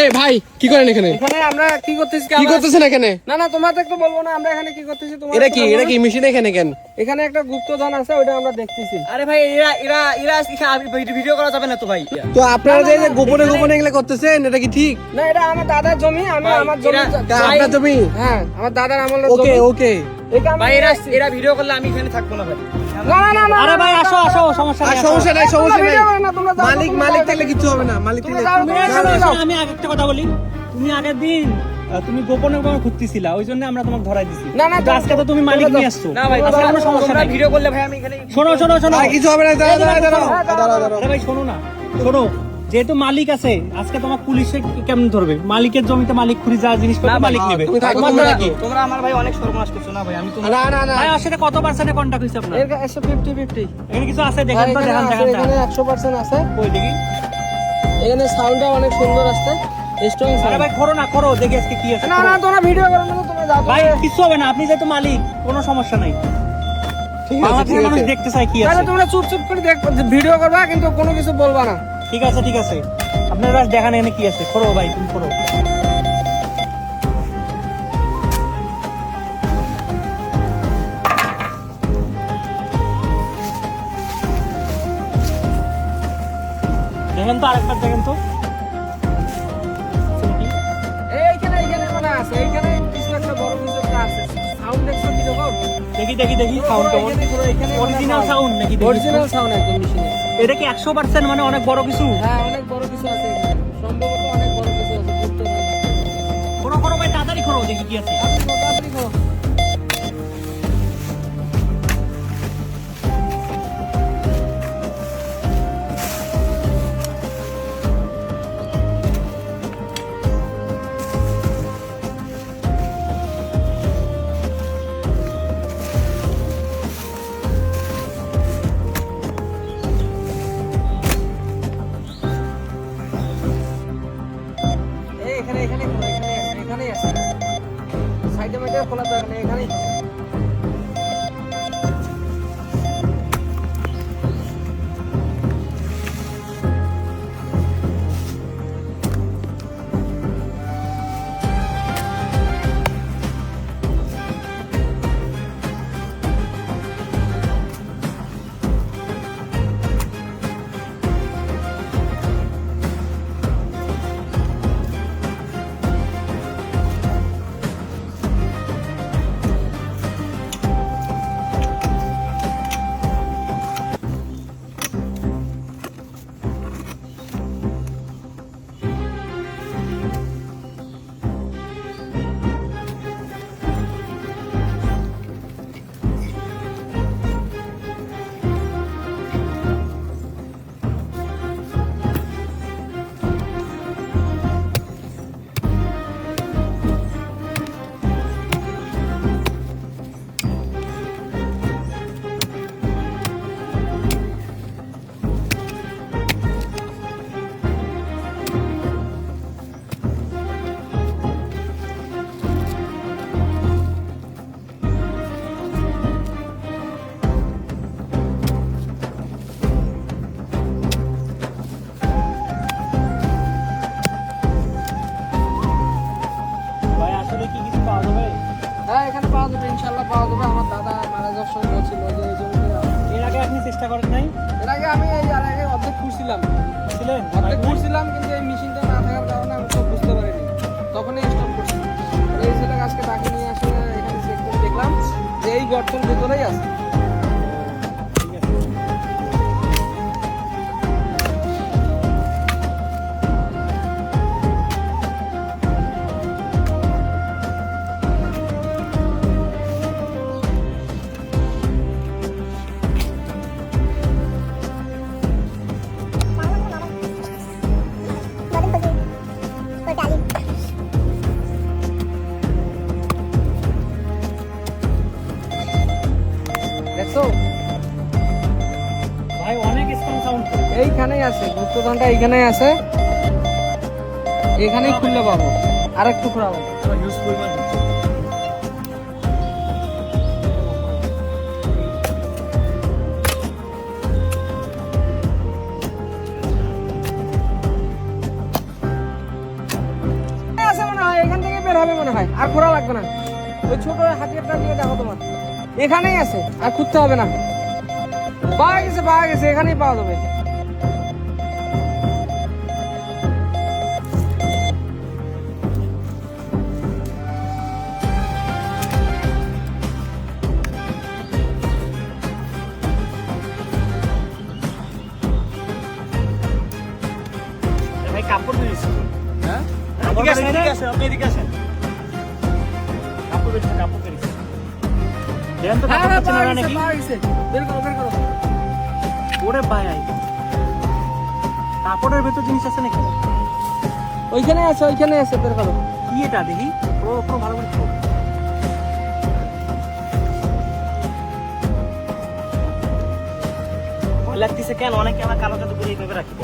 এই ভাই কি করেন এখানে? এখানে আমরা কি করতেছি? কি করতেছেন এখানে? না না, তোমাদের তো বলবো না আমরা এখানে কি করতেছি। তোমার এটা কি মেশিন এখানে কেন? এখানে একটা গুপ্তধন আছে, ওটা আমরা দেখতেছি। আরে ভাই এরা ভিডিও করা যাবে না তো ভাই। তো আপনারা যে গোপনে গোপনে এগুলা করতেছেন এটা কি ঠিক? না, এটা আমার দাদার জমি, আমি আমার জমি। আপনার জমি? হ্যাঁ, আমার দাদার আমলের জমি। ওকে ওকে। এটা আমি ভাই এরা ভিডিও করলে আমি এখানে থাকবো না ভাই। না না না, আরে ভাই আসো আসো, সমস্যা আর নেই। সমস্যা নাই সমস্যা নাই। ভিডিও করো না, তোমরা যাও, মালিক তোমরা মালিক যাও। থাকলে কিছু হবে না। মালিক তোমরা থাকলে যাও, তোমরা যাও। আমি আগে একটা কথা বলি, তুমি আগের দিন তুমি গোপনে গোপনে ঘুরতেছিলা, ওই জন্য আমরা তোমাকে ধরাই দিছি। না, না, কিন্তু আজকে তো তুমি মালিক নিয়ে আসছো। না ভাই, আজকে কোনো সমস্যা তোমরা নাই। ভিডিও করলে ভাই আমি এখানে শোনো শোনো শোনো, আর কিছু হবে না। দাঁড়াও দাঁড়াও দাঁড়াও। আরে ভাই শোনো না, শোনো, যেহেতু মালিক আছে আজকে তোমার পুলিশে কেমন ধরবে? মালিকের জমিতে মালিক খুঁড়ি যা জিনিস পাবে মালিক নেবে। তুমি থাকো, তোমার তোমরা নাকি? তোমরা আমার ভাই অনেক সর্বনাশ করছো না ভাই। আমি তো না না না। ভাই ওর সাথে কত পার্সেন্টে কন্টাক্ট হইছে আপনার? এর 150-50 এখানে কিছু আছে দেখেন তো, দেখান দেখান এখানে দেখান। 100% আছে। কই দেখি। এখানে সাউন্ডটা অনেক সুন্দর আসছে, স্ট্রং আরে সাউন্ড। ভাই করো না, করো দেখি আজকে কি আছে। না না, তোমরা ভিডিও করো না, তোমরা যাও। ভাই কিছু হবে না, আপনি যেহেতু মালিক কোনো সমস্যা নাই। ঠিক আছে বাংলাদেশের ঠিক মানুষ আছে। দেখতে চায় কি তাহলে আছে। তোমরা চুপ চুপ করে ভিডিও করবা, কিন্তু কোনো কিছু বলবা না। ঠিক আছে ঠিক আছে, আপনারা দেখান এখানে কি আছে। করো ভাই, তুমি করো। দেখেন তো, আরেকবার দেখেন তো। এইখানে এইখানে মানে আছে, এইখানে কিছু একটা বড় কিছু একটা আছে। সাউন্ড দেখছো কি রকম? দেখি দেখি দেখি, সাউন্ড কেমন? অরিজিনাল সাউন্ড নাকি? অরিজিনাল সাউন্ড একদম মেশিনে। এটা কি 100% মানে অনেক বড় কিছু? হ্যাঁ, অনেক বড় কিছু আছে এখানে। সম্ভবত অনেক বড় কিছু আছে। গুপ্তধন। করো করো ভাই, তাড়াতাড়ি করো, দেখি কি আছে। আপনি তাড়াতাড়ি করো। এই এখানে এখানে করো, এখানেই আছে। সাইডে মাইডে খোলা দরকার নেই, এখানেই করো। ভাই আসলে কি কিছু পাওয়া যাবে? হ্যাঁ, এখানে পাওয়া যাবে, ইনশাল্লাহ পাওয়া যাবে। আমার দাদা মারা যাওয়ার সময় বলছিল যে এই জমিতে এর আগে আপনি চেষ্টা করেন নাই? এর আগে আমি এই আর আগে অর্ধেক খুঁড়ছিলাম, ছিলেন কিন্তু এই মেশিনটা না থাকার কারণে আমি তো বুঝতে পারিনি, তখনই স্টপ করছি। আর এই ছেলেকে আজকে ডাকে নিয়ে আসলে এখানে চেক করে দেখলাম যে এই গর্তের ভেতরেই আছে। ঠিক আছে। দেখছো, ভাই অনেক স্ট্রং সাউন্ড। এইখানেই আছে গুপ্তধনটা, এইখানেই আছে, এখানেই খুললে পাবো। আর একটু ঘোরাবো। ইউজফুল মানে হবে মনে হয়, আর খোঁড়া লাগবে না। ওই ছোট হাতিয়ারটা দিয়ে দেখো তোমার, এখানেই আছে, আর খুঁজতে হবে না। পাওয়া গেছে, এখানেই পাওয়া যাবে। ভাই কাপড় বেরিয়েছে। হ্যাঁ, এদিকে আসেন, এদিকে আসেন, আপনি এদিকে আসেন। কাপড় বেরিয়েছে, কাপড় বেরিয়েছে। দেখেন তো কাপড় পাচ্ছেন না নাকি? পাওয়া গেছে। বের করো। ওরে ভাই, কাপড়ের ভেতর জিনিস আছে নাকি? ওইখানে আছে, বের করো। কি এটা দেখি? ও পুরো ভালো করে খোল। ভয় লাগতেছে কেন? অনেকে আমার কালো জাদু করে এইভাবে রাখি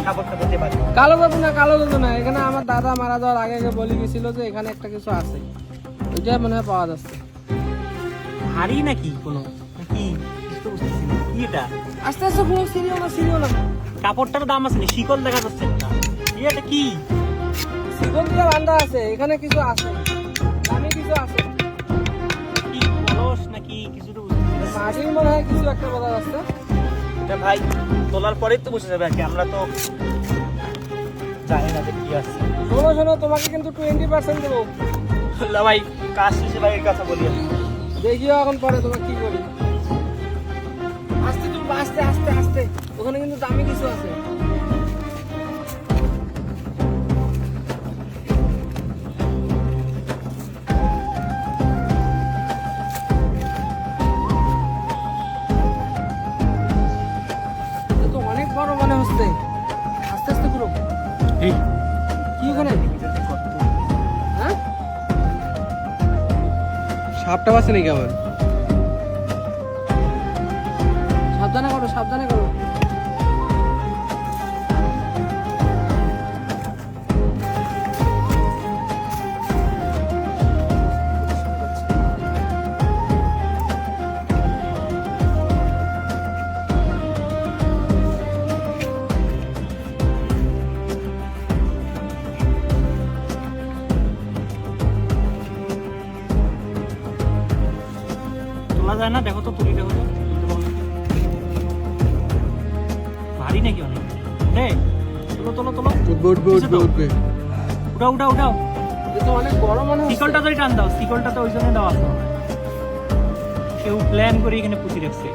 কাপড়টা পেতে পারি। কালো জাদু না, এখানে আমার দাদা মারা যাওয়ার আগে বলে গেছিল যে এখানে একটা কিছু আছে, ওইটা মনে হয় পাওয়া যাচ্ছে। হাড়ি নাকি কোনো নাকি? বুঝতে বুঝতেছি না। কি এটা? আস্তে আস্তে পুরো সিরিও না। কাপড়টার দাম আছে না, শিকল দেখা যাচ্ছে একটা। এটা কি? সিগন দিয়ে বান্ধা আছে, এখানে কিছু আছে, দামি কিছু আছে। কি কলস নাকি কিছু তো বুঝতেছি না। মাটির মনে হয় কিছু একটা বোঝা যাচ্ছে। এটা ভাই তোলার পরেই তো বুঝে যাবে আর কি, আমরা তো জানি না যে কি আছে। শোনো, তোমাকে কিন্তু 20% দেবো। না ভাই, কাজ শেষে ভাই এই কথা বলি আমি। দেখিও এখন পরে তোমার কি করি। আস্তে তুমি আস্তে, ওখানে কিন্তু দামি কিছু আছে। এ তো অনেক বড় মনে হচ্ছে। আস্তে করো। এই কি ওখানে? হ্যাঁ, সাপটা আছে নাকি আবার? সাবধানে করো। তোলা যায় না? দেখো তো, তুলি দেখো তো। ভারী নাকি অনেক? হ্যাঁ, তোলো। উঠবে। উঠাও। এ তো অনেক বড় মনে হচ্ছে। শিকলটা তো টান দাও, শিকলটা তো ওই জন্য দেওয়া আছে। কেউ প্ল্যান করে এখানে পুঁতি রাখছে।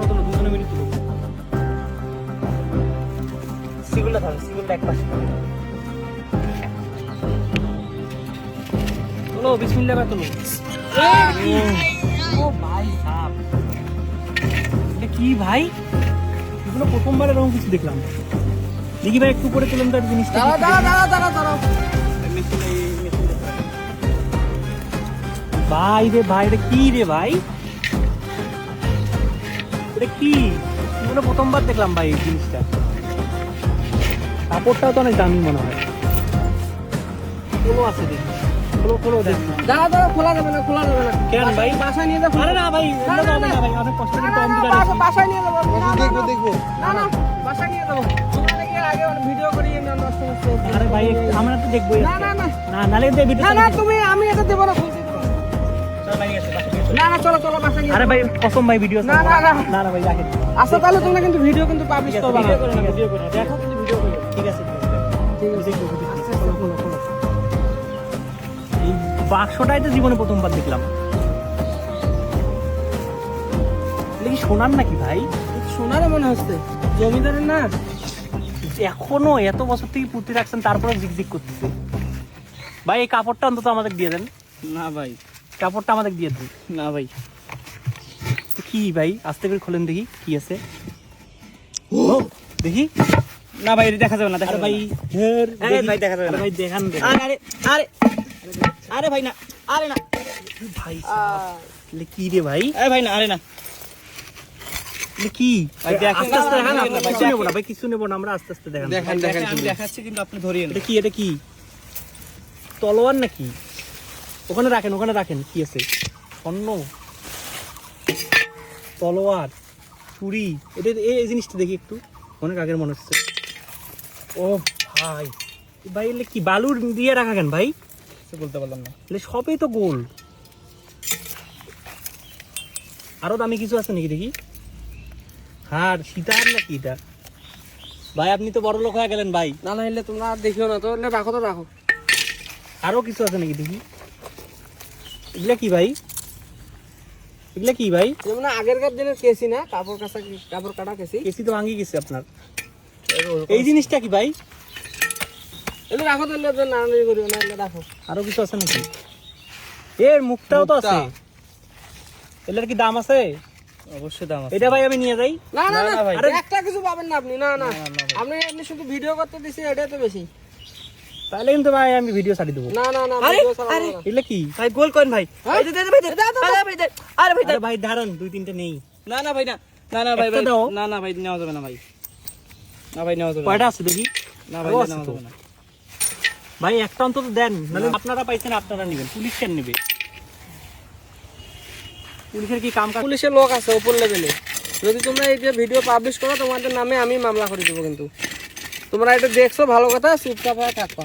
তোলো, দুজনে মিলে তুলো। শিকলটা ধরো, শিকলটা এক পাশে তোলো। বিসমিল্লাহ করে তোলো। ও ভাই সাপ, এটা কি ভাই? এগুলো প্রথমবার এরকম কিছু দেখলাম। দেখি ভাই একটু করে তুললাম তো জিনিসটা। দাঁড়াও। ভাই রে ভাই, এটা কি রে ভাই? এটা কি? এগুলো প্রথমবার দেখলাম ভাই এই জিনিসটা। কাপড়টাও তো অনেক দামি মনে হয়। খোলো আছে দেখি, খোলো দেখ। দাঁড়াও, খোলা যাবে না। কেন ভাই? বাসায় নিয়ে যাবো। আরে না ভাই, এগুলো তো হবে না ভাই, অনেক কষ্ট করে কম্পিউটার আছে। বাসায় নিয়ে যাবো। দেখবো। না, বাসায় নিয়ে যাবো। তোমরা নাকি আগে ভিডিও করি নষ্ট করছো। আরে ভাই, আমরা তো দেখবোই না, আজকে। না, না। না, নালে তো ভিডিও না, আমি এটা দেবো না, খুলতে দেবো না। না, চলো বাসায় নিয়ে আরে যাবো। ভাই কসম ভাই, ভিডিও না। না ভাই রাখেন। আচ্ছা, তাহলে তোমরা কিন্তু ভিডিও কিন্তু পাবলিশ করবে না। ভিডিও করে দেখো, কিন্তু ভিডিও করে। ঠিক আছে। আস্তে খোলো। এই বাক্সটাই তো জীবনে প্রথমবার দেখলাম। এটা কি সোনার নাকি ভাই? সোনারে মনে হচ্ছে, জমিদারের না। এখনো এত বছর থেকে পুঁতি রাখছেন, তারপরে জিগজিগ করতেছে। ভাই এই কাপড়টা অন্তত আমাদের দিয়ে দেন। না ভাই, কাপড়টা আমাদের দিয়ে দেন। না ভাই। কি ভাই, আস্তে করে খোলেন দেখি কি আছে। দেখি। না ভাই, এটা দেখা যাবে না। আরে ভাই, ভাই দেখা যাবে না। ভাই দেখান। আরে ভাই না, আরে না ভাই এগুলো কি রে ভাই? ভাই না, আরে না। এগুলো কি? আস্তে আস্তে দেখান। ভাই, কিছু নেবো না ভাই, কিছু নেবো না, আমরা আস্তে আস্তে দেখান। দেখেন আমি দেখাচ্ছি, কিন্তু আপনি ধরিয়ে এটা কি? তলোয়ার নাকি? ওখানে রাখেন কি আছে? স্বর্ণ। তলোয়ার, ছুরি, এটা এই জিনিসটা দেখি একটু, অনেক আগের মনে হচ্ছে। ও ভাই, ভাই এলে কি বালুর দিয়ে রাখা কেন ভাই? বলতে পারলাম না, এলে সবই তো গোল। আরো দামি কিছু আছে নাকি দেখি? হার, সীতার নাকি এটা? ভাই আপনি তো বড় লোক হয়ে গেলেন ভাই। না না এলে তোমরা আর দেখিও না তো, এলে রাখো তো রাখো। আরো কিছু আছে নাকি দেখি? এগুলা কি ভাই? এগুলা কি ভাই? যেমন আগেরকার দিনের কেসি না, কাপড় কাটা কেসি। কেসি তো ভাঙি গেছে আপনার। এই জিনিসটা কি ভাই? এলে রাখো তো, এলে নাড়ানাড়ি করিও না, এলে রাখো। আরো কিছু আছে নাকি? এর মুখটাও তো আছে। এটার কি দাম আছে? অবশ্যই দাম এটা ভাই আমি নিয়ে যাই। না না না ভাই। আরে একটা কিছু পাবেন না আপনি, না না আপনি শুধু ভিডিও করতে দিছি, এটাই তো বেশি। তাহলে কিন্তু ভাই আমি ভিডিও ছাড়ি দেবো। না না না আরে ভিডিও ছাড়া আরে হবে না। এগুলা কি? ভাই গোল কোন ভাই? হ্যাঁ? এই দে দে ভাই দে। আরে ভাই দে। আরে ভাই দে। আরে ভাই দাঁড়ান, দুই তিনটে নেই। না না ভাই না। না না ভাই একটা ভাই। দাও। না না ভাই নেওয়া যাবে না ভাই। না ভাই নেওয়া যাবে না। কয়টা আছে দেখি? না ভাই আরো নেওয়া আছে তো। যাবে না। ভাই একটা অন্তত দেন, নাহলে আপনারা পাইছেন আপনারা নেবেন, পুলিশ কেন নেবে? পুলিশের কি কাম কাজ? পুলিশের লোক আছে উপর লেভেলে, যদি তোমরা এই যে ভিডিও পাবলিশ করো তোমাদের নামে আমি মামলা করে দেবো। কিন্তু তোমরা এটা দেখছো ভালো কথা, চুপচাপ হয়ে থাকবা।